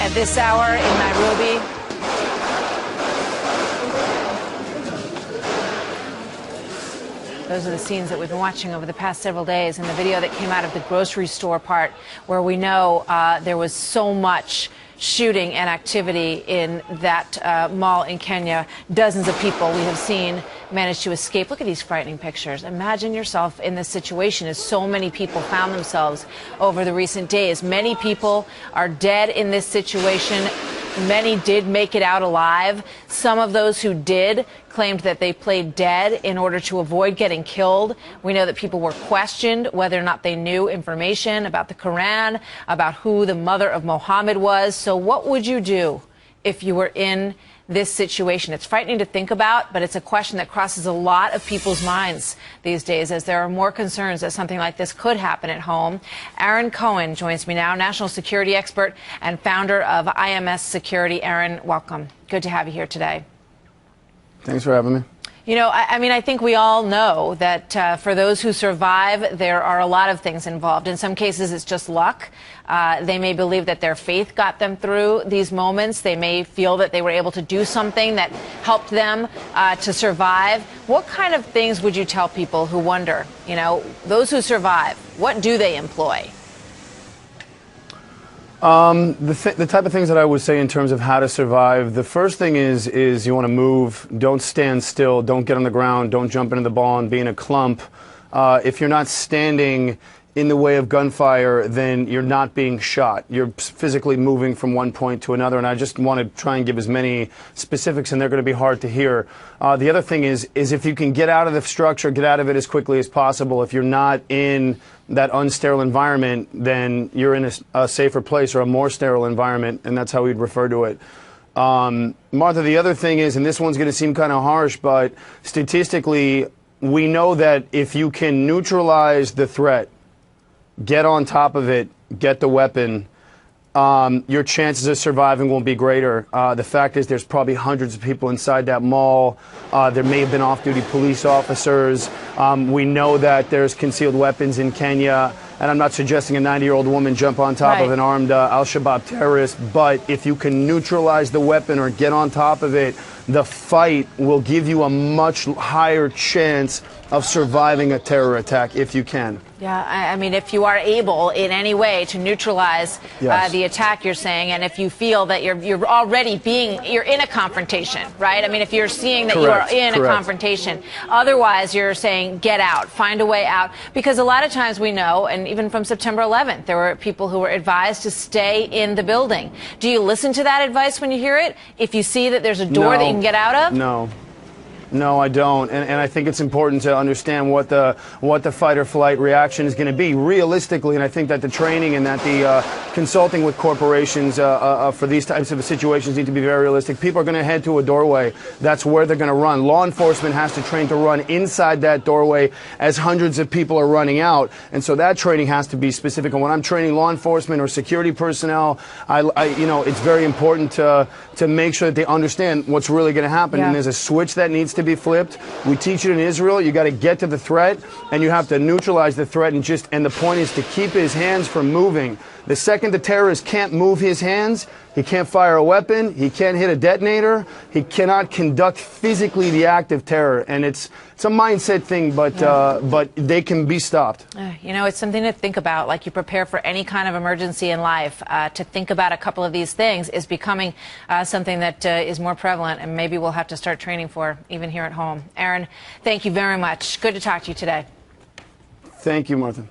at this hour in Nairobi. Those are the scenes that we've been watching over the past several days, and the video that came out of the grocery store part where we know there was so much shooting and activity in that mall in Kenya. Dozens of people we have seen manage to escape. Look at these frightening pictures. Imagine yourself in this situation, as so many people found themselves over the recent days. Many people are dead in this situation. Many did make it out alive. Some of those who did claimed that they played dead in order to avoid getting killed. We know that people were questioned whether or not they knew information about the Quran, about who the mother of Muhammad was. So what would you do if you were in this situation? It's frightening to think about, but it's a question that crosses a lot of people's minds these days, as there are more concerns that something like this could happen at home. Aaron Cohen joins me now, national security expert and founder of IMS Security. Aaron, welcome. Good to have you here today. Thanks for having me. You know, I mean, I think we all know that for those who survive, there are a lot of things involved. In some cases, it's just luck. They may believe that their faith got them through these moments. They may feel that they were able to do something that helped them to survive. What kind of things would you tell people who wonder, you know, those who survive, what do they employ? The type of things that I would say in terms of how to survive, the first thing is you want to move. Don't stand still. Don't get on the ground. Don't jump into the ball and be in a clump. If you're not standing in the way of gunfire, then you're not being shot. You're physically moving from one point to another, and I just want to try and give as many specifics, and they're going to be hard to hear. The other thing is if you can get out of the structure, get out of it as quickly as possible. If you're not in that unsterile environment, then you're in a safer place or a more sterile environment, and that's how we'd refer to it. Martha, the other thing is, and this one's going to seem kind of harsh, but statistically, we know that if you can neutralize the threat, get on top of it, get the weapon, your chances of surviving will be greater. The fact is there's probably hundreds of people inside that mall. There may have been off-duty police officers. We know that there's concealed weapons in Kenya, and I'm not suggesting a 90-year-old woman jump on top of an armed al-Shabaab terrorist, but if you can neutralize the weapon or get on top of it, the fight will give you a much higher chance of surviving a terror attack if you can. Yeah, I mean, if you are able in any way to neutralize the attack, you're saying, and if you feel that you're already you're in a confrontation, right? I mean, if you're seeing that you are in a confrontation, otherwise you're saying get out, find a way out, because a lot of times we know, and even from September 11th, there were people who were advised to stay in the building. Do you listen to that advice when you hear it? If you see that there's a door that you can get out of? No. No, I don't, and I think it's important to understand what the fight or flight reaction is going to be realistically, and I think that the training and that the consulting with corporations for these types of situations need to be very realistic. People are going to head to a doorway. That's where they're going to run. Law enforcement has to train to run inside that doorway as hundreds of people are running out, and so that training has to be specific. And when I'm training law enforcement or security personnel, you know, it's very important to make sure that they understand what's really going to happen. And there's a switch that needs to be flipped. We teach it in Israel. You got to get to the threat, and you have to neutralize the threat, and the point is to keep his hands from moving. The second the terrorist can't move his hands, he can't fire a weapon, he can't hit a detonator, he cannot conduct physically the act of terror, and it's a mindset thing, but they can be stopped. You know, it's something to think about. Like you prepare for any kind of emergency in life, to think about a couple of these things is becoming something that is more prevalent, and maybe we'll have to start training for even here at home. Aaron, thank you very much. Good to talk to you today. Thank you, Martha.